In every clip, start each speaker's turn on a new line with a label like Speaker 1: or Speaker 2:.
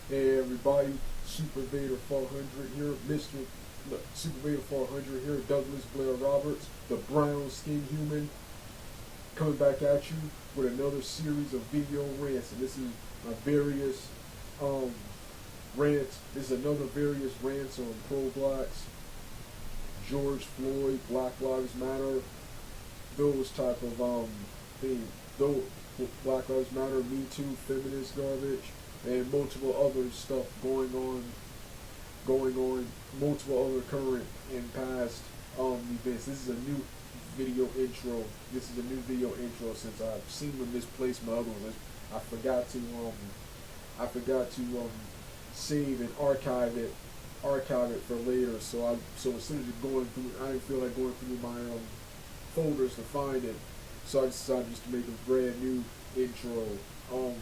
Speaker 1: Hey everybody, Super Vader 400 here, Mr. Super Vader 400 here, Douglas Blair Roberts, the brown skin human, coming back at you with another series of video rants. And this is my various rants. This is another various rants on pro-blacks, George Floyd, Black Lives Matter, those type of things. Though Black Lives Matter, Me Too, feminist garbage, and multiple other stuff going on, multiple other current and past events. This is a new video intro. This is a new video intro since I've seen them misplace my other ones. I forgot to save and archive it for later. So instead of just going through, I didn't feel like going through my folders to find it. So I decided just to make a brand new intro.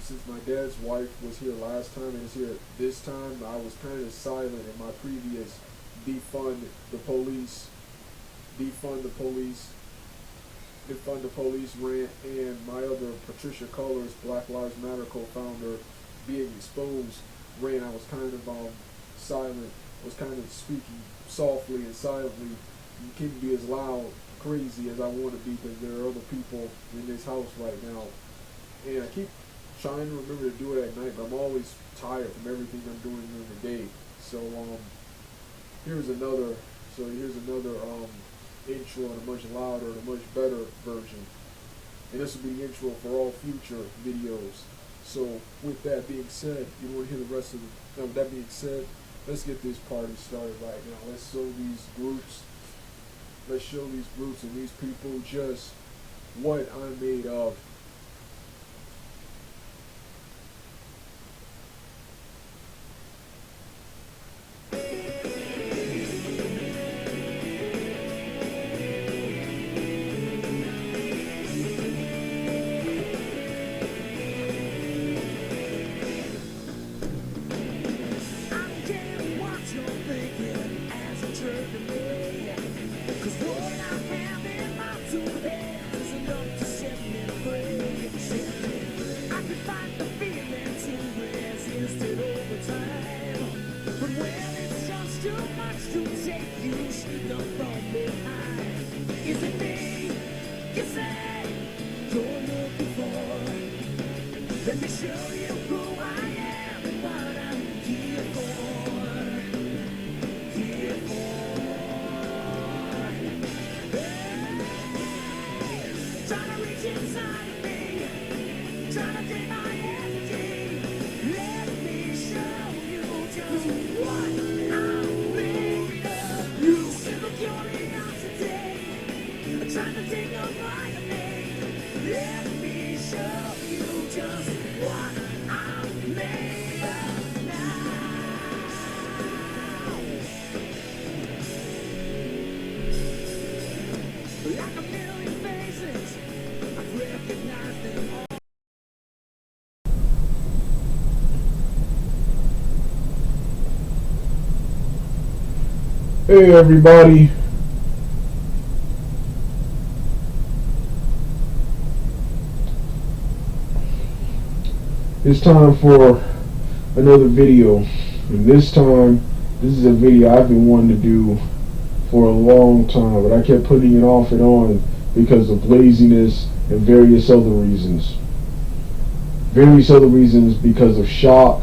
Speaker 1: Since my dad's wife was here last time and is here this time, I was kind of silent in my previous defund the police rant, and my other Patricia Cullors, Black Lives Matter co-founder, being exposed rant. I was kind of silent. I was kind of speaking softly and silently. You couldn't be as loud, crazy as I want to be, because there are other people in this house right now, and I keep trying to remember to do it at night, but I'm always tired from everything I'm doing during the day. So here's another intro, and a much louder and a much better version. And this will be the intro for all future videos. So with that being said, you want to hear the rest of the, with that being said, let's get this party started right now. Let's show these groups and these people just what I'm made of.
Speaker 2: Let me show you who I am and what I'm here for. Here for. Hey, trying to reach inside of me, trying to take my energy. Let me show you just what I'm made of. You simple curiosity, trying to take a bite of me. Let me show you just what I'm made of now. Like a million faces, I've recognized them all.
Speaker 1: Hey everybody. It's time for another video, and this time, this is a video I've been wanting to do for a long time, but I kept putting it off and on because of laziness and various other reasons. Because of shock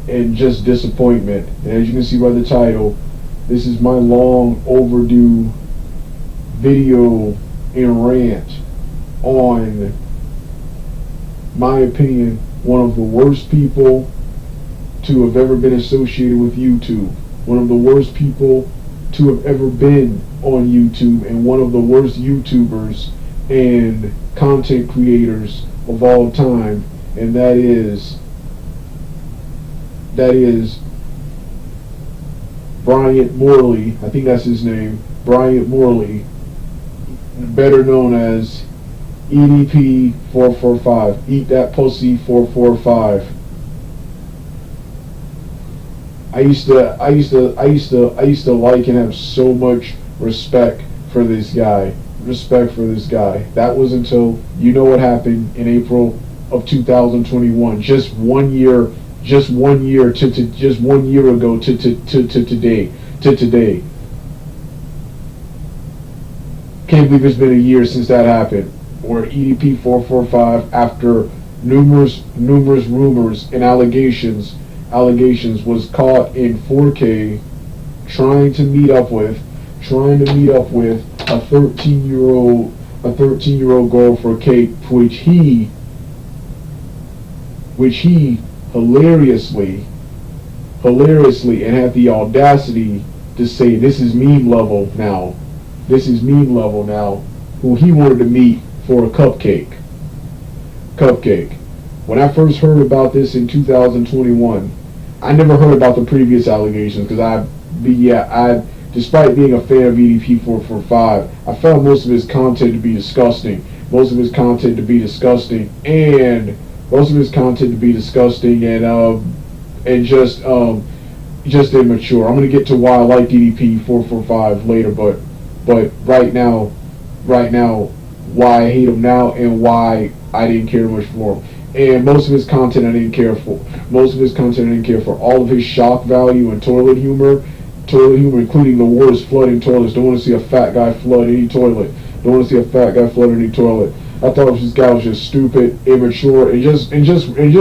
Speaker 1: and just disappointment. And as you can see by the title, this is my long overdue video and rant on, my opinion, one of the worst people to have ever been associated with YouTube. One of the worst people to have ever been on YouTube, and one of the worst YouTubers and content creators of all time, and that is Bryant Morley. I think that's his name, Bryant Morley, better known as EDP445, Eat That Pussy 445. I used to like and have so much respect for this guy. That was until you know what happened in April of 2021. Just 1 year just 1 year to just 1 year ago to today. Can't believe it's been a year since that happened. Where EDP445, after numerous rumors and allegations, was caught in 4K trying to meet up with a 13-year-old girl for cake, which he hilariously and had the audacity to say this is meme level now. Who he wanted to meet for a cupcake. When I first heard about this in 2021, I never heard about the previous allegations because despite being a fan of EDP445, I found most of his content to be disgusting. And just immature. I'm gonna get to why I like EDP445 later, but right now, why I hate him now and why I didn't care much for him. And most of his content I didn't care for. All of his shock value and toilet humor, including the worst flooding toilets. Don't want to see a fat guy flood any toilet. I thought this guy was just stupid, immature, and just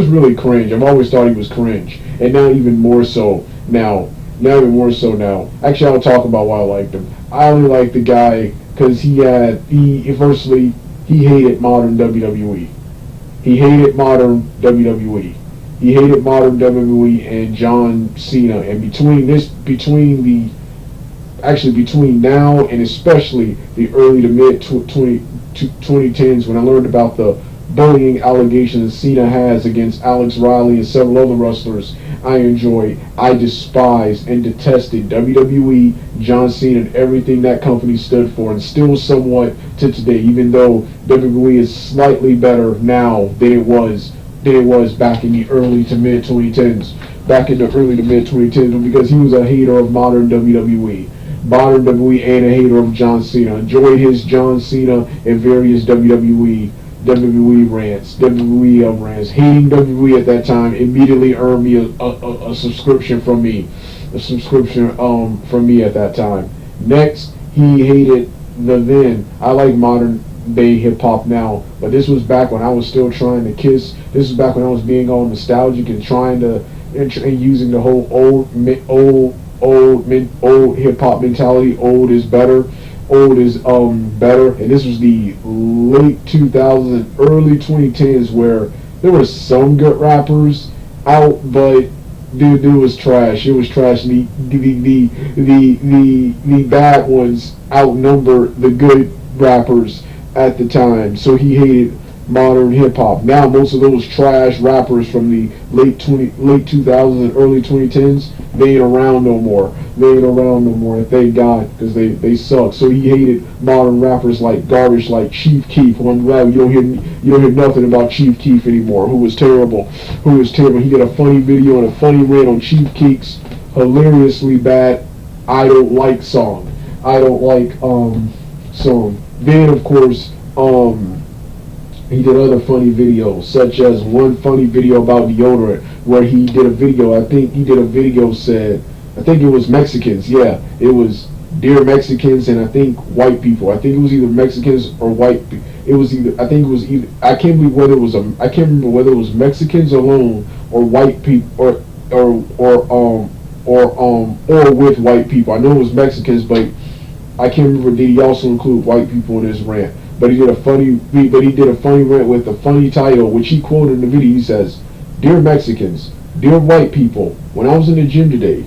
Speaker 1: really cringe. I've always thought he was cringe, and now even more so now. Actually, I'll talk about why I liked him. I only liked the guy because he hated modern WWE. He hated modern WWE and John Cena. And between now and especially the early to mid 2010s, when I learned about the bullying allegations Cena has against Alex Riley and several other wrestlers I despised and detested WWE, John Cena, and everything that company stood for, and still somewhat to today, even though WWE is slightly better now than it was back in the early to mid 2010s. Because he was a hater of modern WWE and a hater of John Cena. Enjoyed his John Cena and various WWE rants. Hating WWE at that time immediately earned me a subscription from me. From me at that time. Next, he hated I like modern day hip hop now, but this was back when I was still trying to kiss. This was back when I was being all nostalgic and and using the whole old hip hop mentality. Old is better, and this was the late 2000s, early 2010s, where there were some good rappers out, but dude was trash. It was trash. The bad ones outnumber the good rappers at the time. So he hated modern hip hop. Now most of those trash rappers from the late 2000s and early 2010s, they ain't around no more. And thank God, because they suck. So he hated modern rappers like garbage, like Chief Keef. Well, I'm glad you don't hear nothing about Chief Keef anymore. Who was terrible. He did a funny video and a funny rant on Chief Keef's hilariously bad I Don't Like song. Song. Then of course he did other funny videos, such as one funny video about deodorant, where he did a video. I think it was Mexicans. Yeah, it was Dear Mexicans, and I think white people. I think it was either Mexicans or white. I can't remember whether it was Mexicans alone or white people or with white people. I know it was Mexicans, but I can't remember. Did he also include white people in his rant? But he did a funny rant with a funny title, which he quoted in the video. He says, "Dear Mexicans, dear white people, when I was in the gym today,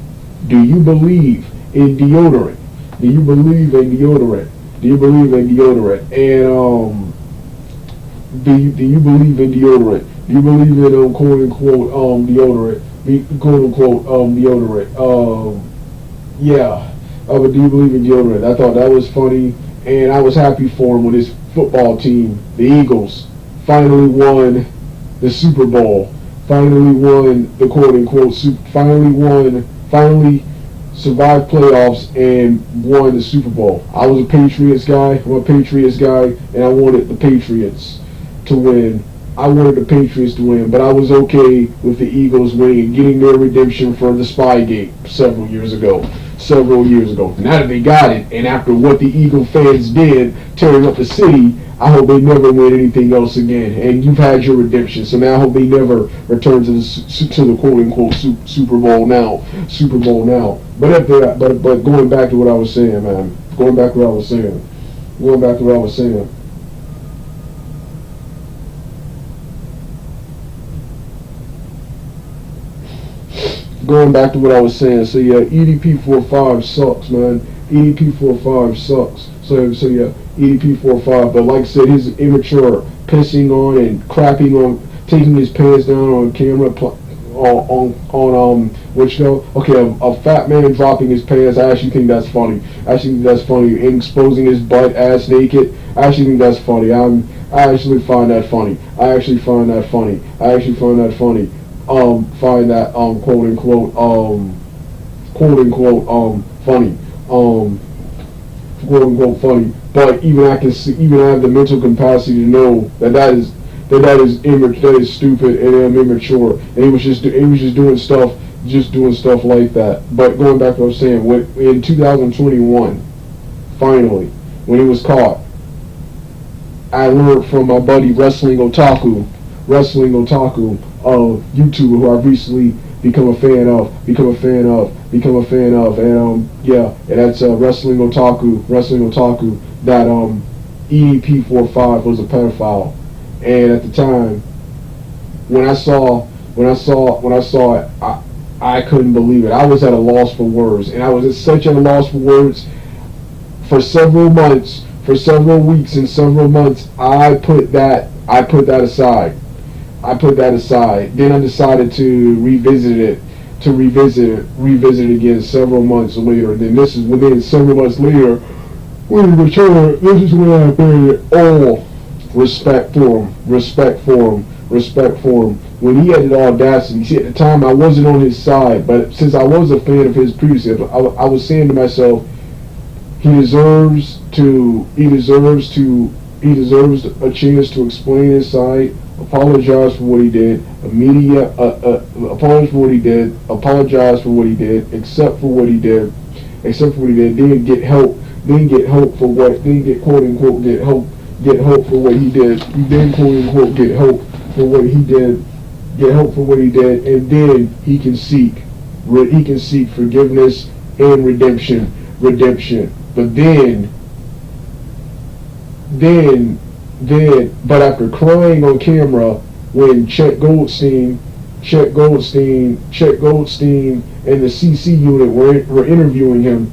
Speaker 1: do you believe in deodorant? And do you believe in quote unquote deodorant? But do you believe in deodorant?" I thought that was funny, and I was happy for him when his football team, the Eagles, finally won the Super Bowl. Finally won the quote unquote finally survived playoffs and won the Super Bowl. I'm a Patriots guy, and I wanted the Patriots to win I wanted the Patriots to win, but I was okay with the Eagles winning and getting their redemption for the Spygate several years ago. Now that they got it, and after what the Eagle fans did, tearing up the city, I hope they never win anything else again. And you've had your redemption, so now I hope they never return to the quote-unquote Super Bowl now. But going back to what I was saying, man. Going back to what I was saying. So yeah, EDP445 sucks, man. EDP445 sucks. So yeah, EDP445. But like I said, he's immature, pissing on and crapping on, taking his pants down on camera, a fat man dropping his pants. I actually think that's funny. And exposing his butt ass naked. I actually think that's funny. I actually find that funny. Find that quote unquote funny. But even I have the mental capacity to know that is stupid and immature. And he was just doing stuff like that. But going back to what I was saying, in 2021, finally, when he was caught, I learned from my buddy Wrestling Otaku, YouTuber, who I've recently become a fan of, and that's Wrestling Otaku, that EDP445 was a pedophile. And at the time, when I saw it, I couldn't believe it. I was at a loss for words, and I was at such a loss for words for several months, for several weeks and several months. I put that aside. Then I decided to revisit it again several months later. Then this is within several months later when he returned. This is when I paid all respect for him. When he had the audacity. See, at the time I wasn't on his side, but since I was a fan of his previously, I was saying to myself, he deserves a chance to explain his side, apologize for what he did, apologize for what he did, accept what he did, then get help for what he did, quote unquote get help for what he did, then quote unquote get help for what he did, and then he can seek forgiveness and redemption. But but after crying on camera when Chet Goldstein and the CC unit were interviewing him,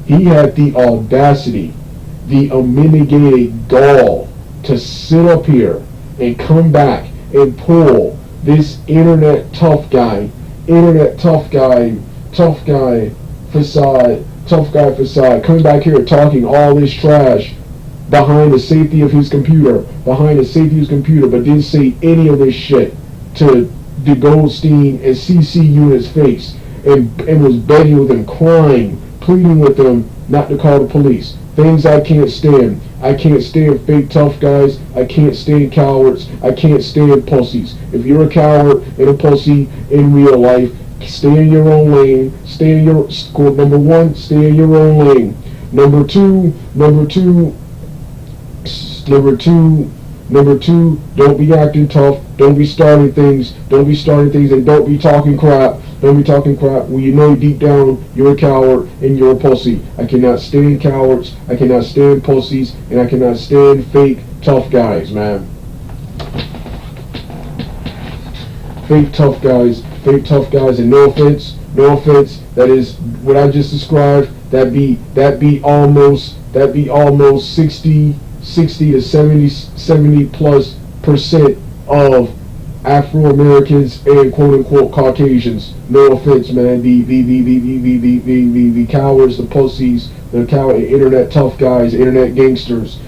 Speaker 1: he had the audacity, the unmitigated gall to sit up here and come back and pull this internet tough guy facade, coming back here talking all this trash behind the safety of his computer, but didn't say any of this shit to the Goldstein and CC unit's face, and was begging with them, crying, pleading with them not to call the police. Things I can't stand. I can't stand fake tough guys. I can't stand cowards. I can't stand pussies. If you're a coward and a pussy in real life, stay in your own lane. Number one, stay in your own lane. Number two, don't be acting tough. Don't be starting things, and don't be talking crap. When you know deep down you're a coward and you're a pussy. I cannot stand cowards. I cannot stand pussies, and I cannot stand fake tough guys, man. Fake tough guys, and no offense. That is what I just described. That be almost 60 to 70 plus % of Afro-Americans and quote-unquote Caucasians. No offense, man. The cowards, the pussies, the coward, internet tough guys, internet gangsters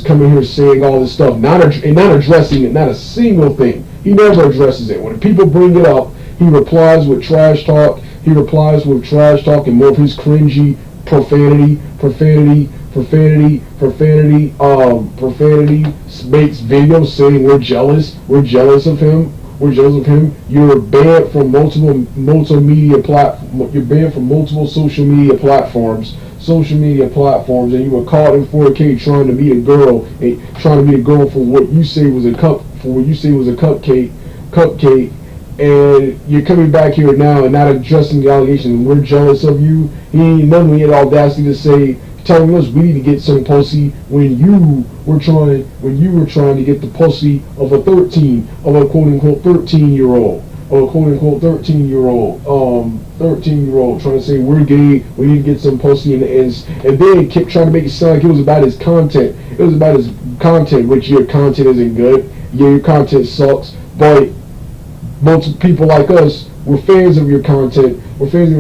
Speaker 1: coming here saying all this stuff, not addressing it, not a single thing. He never addresses it. When people bring it up, he replies with trash talk. And more of his cringy profanity profanity, makes videos saying we're jealous of him. You're banned from multiple media You're banned from multiple social media platforms, and you were caught in 4K trying to meet a girl for what you say was a cupcake, and you're coming back here now and not addressing the allegation. We're jealous of you. He had the audacity to say, telling us we need to get some pussy when you were trying to get the pussy of a quote unquote 13-year-old, trying to say we're gay, we need to get some pussy, and then kept trying to make it sound like it was about his content. It was about his content, which your content isn't good. Yeah, your content sucks, but most people like us, we're fans of your content. We're fucking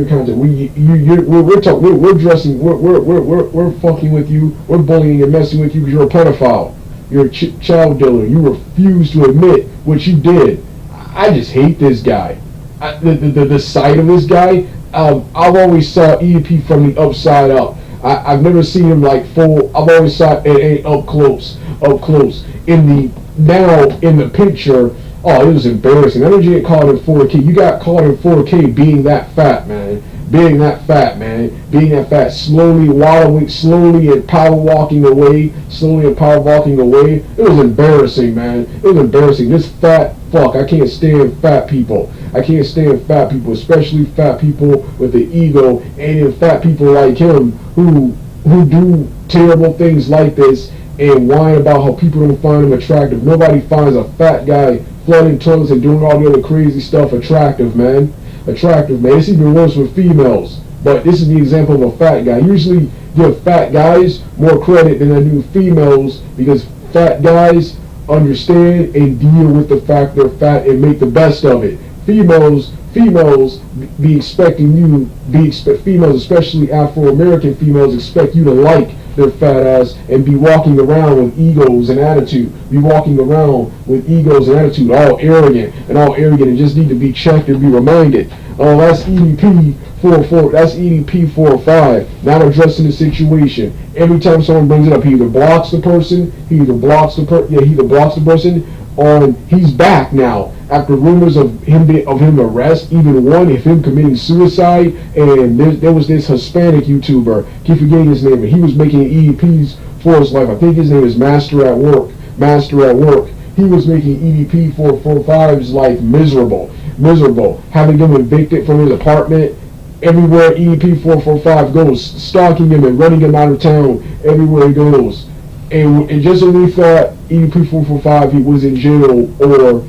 Speaker 1: with you. We're bullying and messing with you because you're a pedophile. You're a child dealer. You refuse to admit what you did. I just hate this guy. The sight of this guy. I've always saw EDP from the upside up. I've never seen him like full. I've always saw it up close. In the picture. Oh, it was embarrassing. I know you get caught in 4K. You got caught in 4K being that fat, man. Being that fat. Slowly and power walking away. It was embarrassing, man. This fat fuck. I can't stand fat people. Especially fat people with an ego, and fat people like him who do terrible things like this and whine about how people don't find him attractive. Nobody finds a fat guy flooding toilets and doing all the other crazy stuff attractive, man. It's even worse with females. But this is the example of a fat guy. Usually give fat guys more credit than I do females, because fat guys understand and deal with the fact they're fat and make the best of it. Females be expecting you, females, especially Afro-American females, expect you to like their fat ass and be walking around with egos and attitude. All arrogant and just need to be checked and be reminded. That's EDP445, not addressing the situation. Every time someone brings it up, he either blocks the person, he's back now after rumors of him arrest, even one of him committing suicide. And there was this Hispanic YouTuber, keep forgetting his name, but he was making EDPs for his life. I think his name is Master at Work. He was making EDP445's life miserable, having him evicted from his apartment. Everywhere EDP445 goes, stalking him and running him out of town everywhere he goes. And just when we thought EDP445 he was in jail or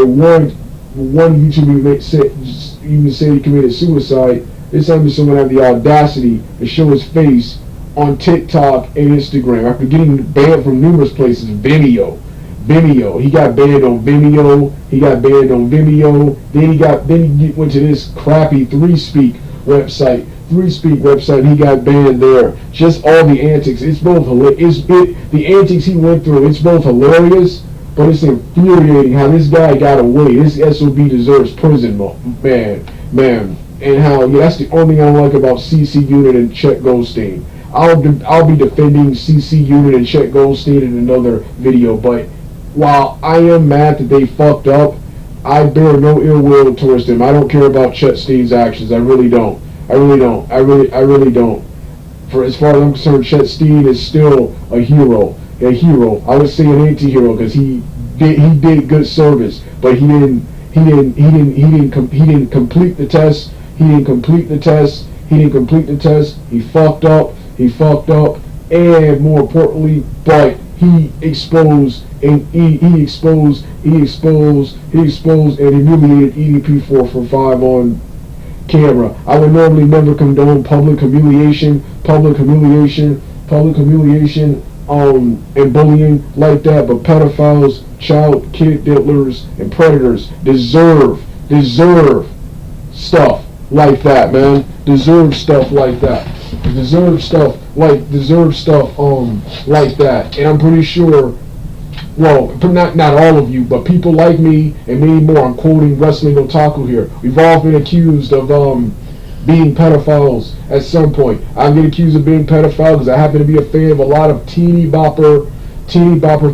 Speaker 1: one YouTuber even said he committed suicide, this time someone had the audacity to show his face on TikTok and Instagram after getting banned from numerous places. Vimeo. He got banned on Vimeo. Then he went to this crappy 3Speak website. He got banned there. Just all the antics. It's both the antics he went through. It's both hilarious, but it's infuriating how this guy got away. This SOB deserves prison, man. And how that's the only thing I like about CC Unit and Chet Goldstein. I'll be defending CC Unit and Chet Goldstein in another video, but while I am mad that they fucked up, I bear no ill will towards them. I don't care about Chet Stein's actions. I really don't. For as far as I'm concerned, Chet Stein is still a hero. I would say an anti-hero because he did good service, but he didn't complete the test. He fucked up, and more importantly, but he exposed and humiliated EDP445 on camera. I would normally never condone public humiliation, and bullying like that, but pedophiles, kid diddlers, and predators deserve stuff like that, man. Deserve stuff like that. And I'm pretty sure, well, not all of you, but people like me and many more. I'm quoting Wrestling Otaku here. We've all been accused of being pedophiles at some point. I get accused of being pedophile because I happen to be a fan of a lot of teeny bopper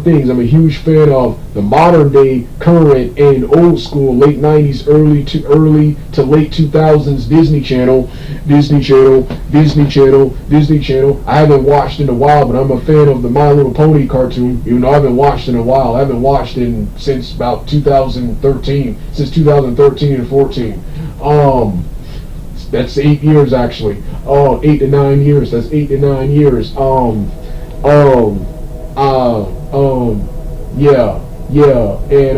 Speaker 1: things. I'm a huge fan of the modern day, current, and old school, late 90s, early to late 2000s Disney Channel. I haven't watched in a while, but I'm a fan of the My Little Pony cartoon. Even though I haven't watched in a while, I haven't watched since about 2013, since 2013 and 14. That's 8 years actually. 8 to 9 years. That's 8 to 9 years. Yeah, and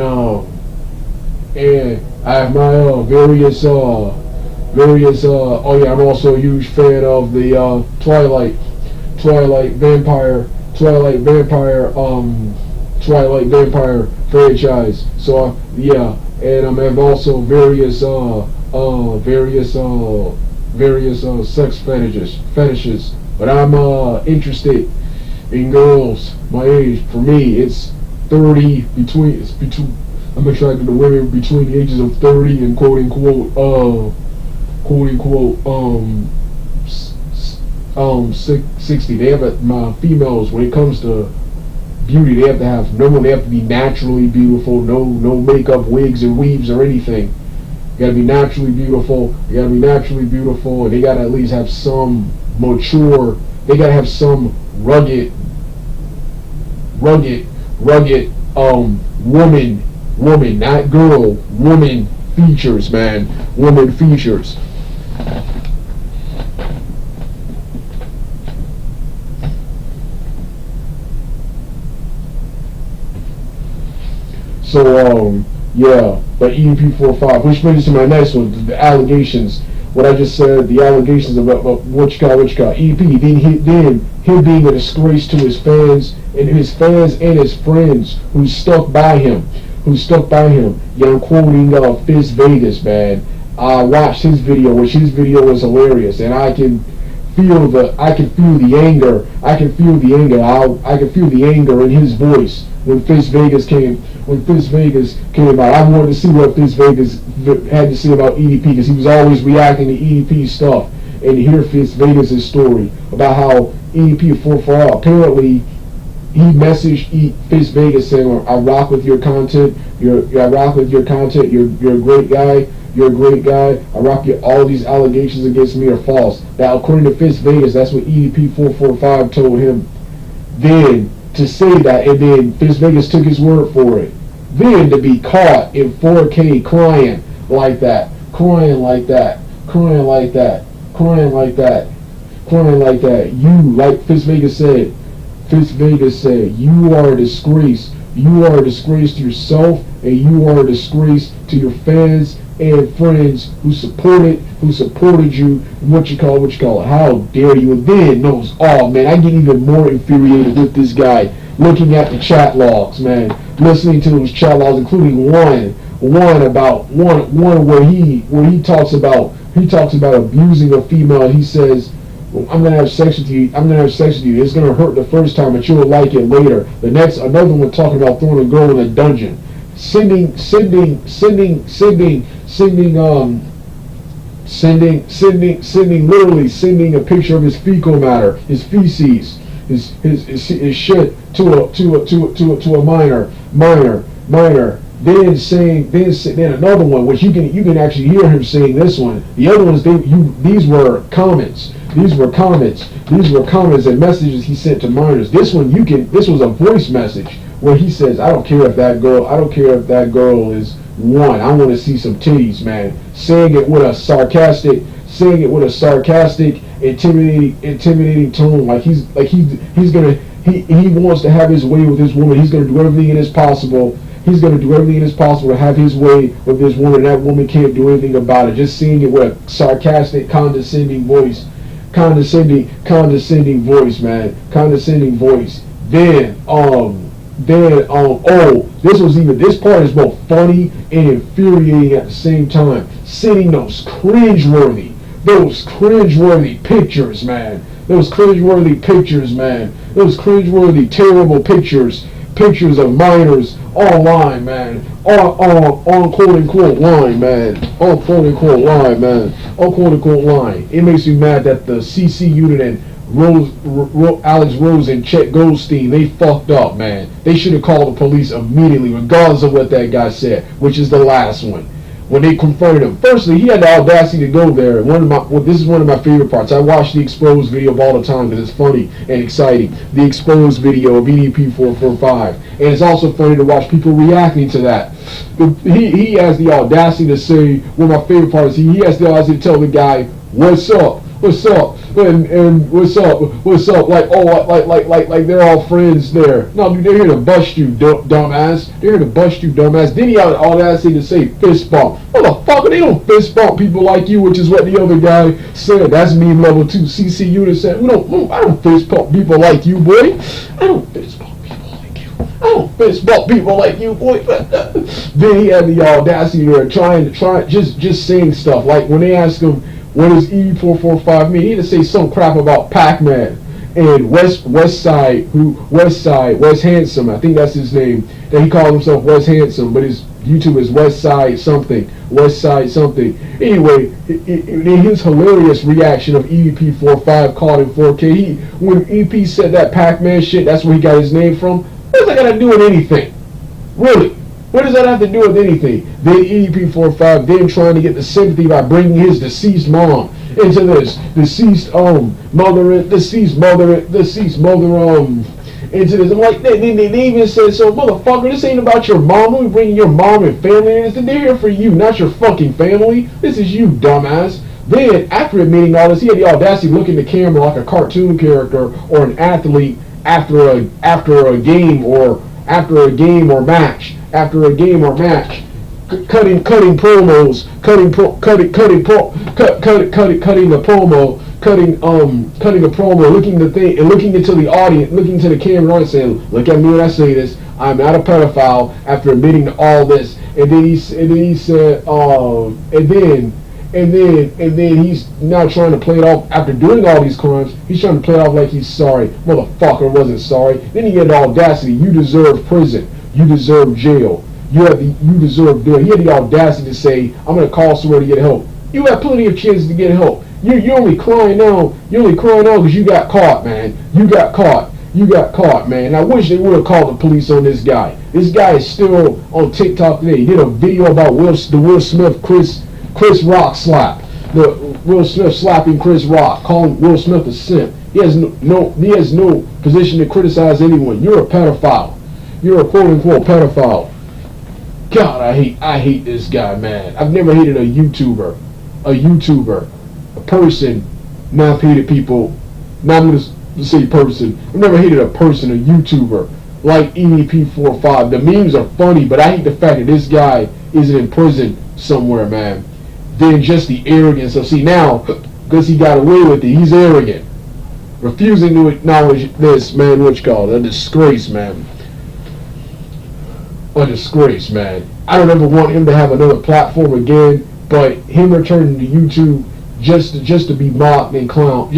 Speaker 1: I have my various. Oh yeah, I'm also a huge fan of the Twilight Vampire franchise. So yeah, and I have also various sex fetishes. But I'm interested in girls my age. For me, it's 30 between. I'm attracted to women between the ages of 30 and quote unquote 60. They have my females, when it comes to beauty, they have to have they have to be naturally beautiful. No makeup, wigs, and weaves or anything. You gotta be naturally beautiful. And they gotta at least have some mature. They gotta have some rugged woman, not girl, woman features, man. Woman features. So, yeah, but EDP445, which brings us to my next one, the allegations. What I just said, the allegations about what you call EDP, then him being a disgrace to his fans and his friends who stuck by him. Yeah, I'm quoting Fizz Vegas, man. I watched his video, which his video was hilarious, and I can feel the anger. I can feel the anger in his voice when Fizz Vegas came out. I wanted to see what Fizz Vegas had to say about EDP, because he was always reacting to EDP stuff. And to hear Fizz Vegas' story about how EDP445, apparently he messaged Fizz Vegas saying, I rock with your content, you're a great guy, I rock your, all these allegations against me are false. Now, according to Fizz Vegas, that's what EDP445 told him. Then, to say that, and then Fizz Vegas took his word for it. Then, to be caught in 4K crying like that, you, like Fizz Vegas said, you are a disgrace. You are a disgrace to yourself, and you are a disgrace to your fans and friends who supported you. What you call it? How dare you? And then knows, oh man, I get even more infuriated with this guy. Looking at the chat logs, man, listening to those chat logs, including one where he talks about abusing a female. And he says, I'm gonna have sex with you. It's gonna hurt the first time, but you'll like it later. Another one talking about throwing a girl in a dungeon, sending a picture of his fecal matter, his feces, his shit to a minor. Then another one, which you can actually hear him saying this one. The other ones, these were comments. These were comments and messages he sent to minors. This was a voice message where he says, I don't care if that girl is one. I want to see some titties, man. Saying it with a sarcastic, intimidating tone, like he wants to have his way with this woman. He's gonna do everything in his possible. To have his way with this woman. That woman can't do anything about it. Just seeing it with a sarcastic, condescending voice, man. Condescending voice. This part is both funny and infuriating at the same time. Sending those cringeworthy pictures, man. Those cringeworthy, terrible pictures of minors online, man. On quote unquote line, man. On quote unquote line, man. On quote unquote line. It makes me mad that the CC unit and Alex Rose and Chet Goldstein, they fucked up, man. They should have called the police immediately, regardless of what that guy said, which is the last one. When they confronted him, firstly, he had the audacity to go there. This is one of my favorite parts. I watch the exposed video of all the time because it's funny and exciting. The exposed video of EDP445, and it's also funny to watch people reacting to that. He has the audacity to say, one of my favorite parts, he has the audacity to tell the guy, "What's up? What's up? And what's up? What's up?" Like, oh, like they're all friends there. No, dude, they're here to bust you, dumbass. They're here to bust you, dumbass. Then he had the audacity to say fist bump. Motherfucker, they don't fist bump people like you, which is what the other guy said. That's meme level 2. CC unit said, I don't fist bump people like you, boy. I don't fist bump people like you. I don't fist bump people like you, boy. Then he had the audacity to try just saying stuff like when they asked him, what does EDP445 mean? He had to say some crap about Pac-Man and West Handsome. I think that's his name. That he called himself West Handsome, but his YouTube is West Side something. Anyway, his hilarious reaction of EDP45 called him 4K. When EP said that Pac-Man shit, that's where he got his name from. What does that got to do with anything? Really? What does that have to do with anything? Then EDP45 then trying to get the sympathy by bringing his deceased mom into this deceased mother into this. I'm like, they even said, so motherfucker, this ain't about your mom. We bringing your mom and family in. They're here for you, not your fucking family. This is you, dumbass. Then after admitting all this, he had the audacity to look in the camera like a cartoon character or an athlete after a game or match. Cutting promos, cutting the promo, looking into the audience, looking to the camera and saying, "Look at me when I say this. I'm not a pedophile." After admitting to all this, and then he said, and then he's now trying to play it off after doing all these crimes. He's trying to play it off like he's sorry. Motherfucker wasn't sorry. Then he had the audacity. You deserve prison. You deserve jail. You deserve jail. He had the audacity to say, "I'm going to call somewhere to get help." You had plenty of chances to get help. You're only crying now. You're only crying now because you got caught, man. You got caught, man. I wish they would have called the police on this guy. This guy is still on TikTok today. He did a video about the Will Smith Chris Rock slap. The Will Smith slapping Chris Rock, calling Will Smith a simp. He has no position to criticize anyone. You're a pedophile. You're a quote-unquote pedophile. God, I hate this guy, man. I've never hated a YouTuber, a person, not hated people, not going to say person. I've never hated a person, a YouTuber, like EDP45. The memes are funny, but I hate the fact that this guy isn't in prison somewhere, man. Then just the arrogance of, see now, because he got away with it, he's arrogant. Refusing to acknowledge this, man, what's called a disgrace, man. A disgrace, man. I don't ever want him to have another platform again, but him returning to YouTube just to be mocked and clowned,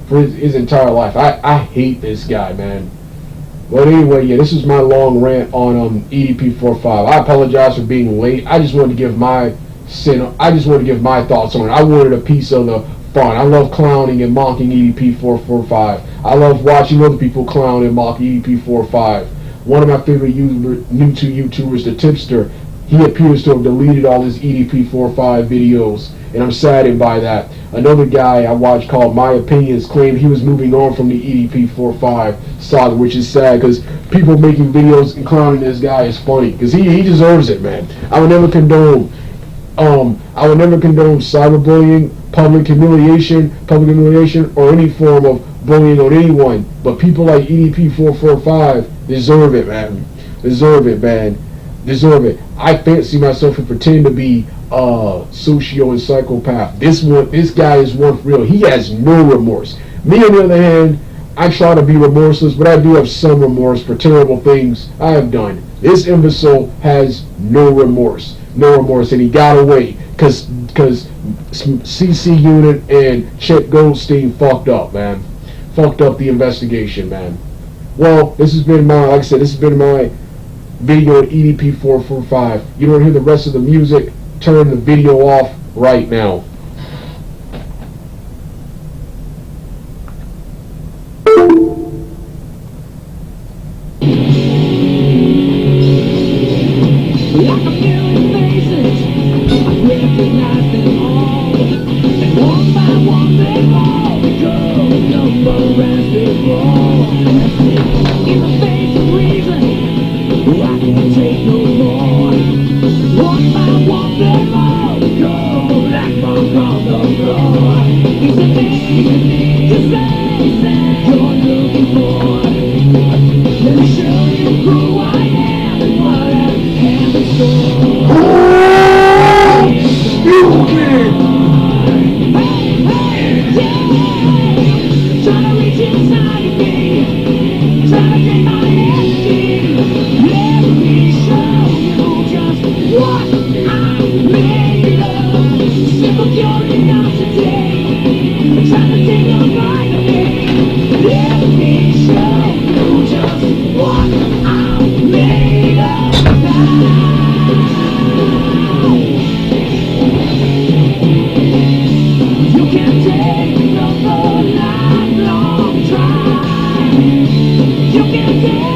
Speaker 1: for his entire life. I hate this guy, man. But anyway, yeah, this is my long rant on EDP45. I apologize for being late. I just wanted to give my thoughts on it. I wanted a piece of the fun. I love clowning and mocking EDP445. I love watching other people clown and mock EDP45. One of my favorite new to YouTubers, the Tipster, he appears to have deleted all his EDP45 videos, and I'm saddened by that. Another guy I watched called My Opinions claimed he was moving on from the EDP45 saga, which is sad because people making videos and clowning this guy is funny because he deserves it, man. I would never condone cyberbullying, public humiliation, or any form of bullying on anyone. But people like EDP445 deserve it, man. Deserve it. I fancy myself and pretend to be socio and psychopath. This guy is one for real. He has no remorse. Me, on the other hand, I try to be remorseless, but I do have some remorse for terrible things I have done. This imbecile has no remorse, and he got away because CC Unit and Chet Goldstein fucked up, man. Fucked up the investigation, man. Well, this has been my video at EDP445. You don't hear the rest of the music, turn the video off right now.
Speaker 2: Like a million faces, I recognize them all. And one by one they all become emberrassed before. In the face of reason, I can't take no more. One by one they all become black marks on the floor. It's the thing to say you're looking for. Let me show you who I am and what I have in store. Trying to reach inside of me, trying to take my energy. Let me show you just what I'm made of. Simple curiosity, trying to take your mind of me. Let me show you just what I'm made of now. You can't take another lifelong try. You can't take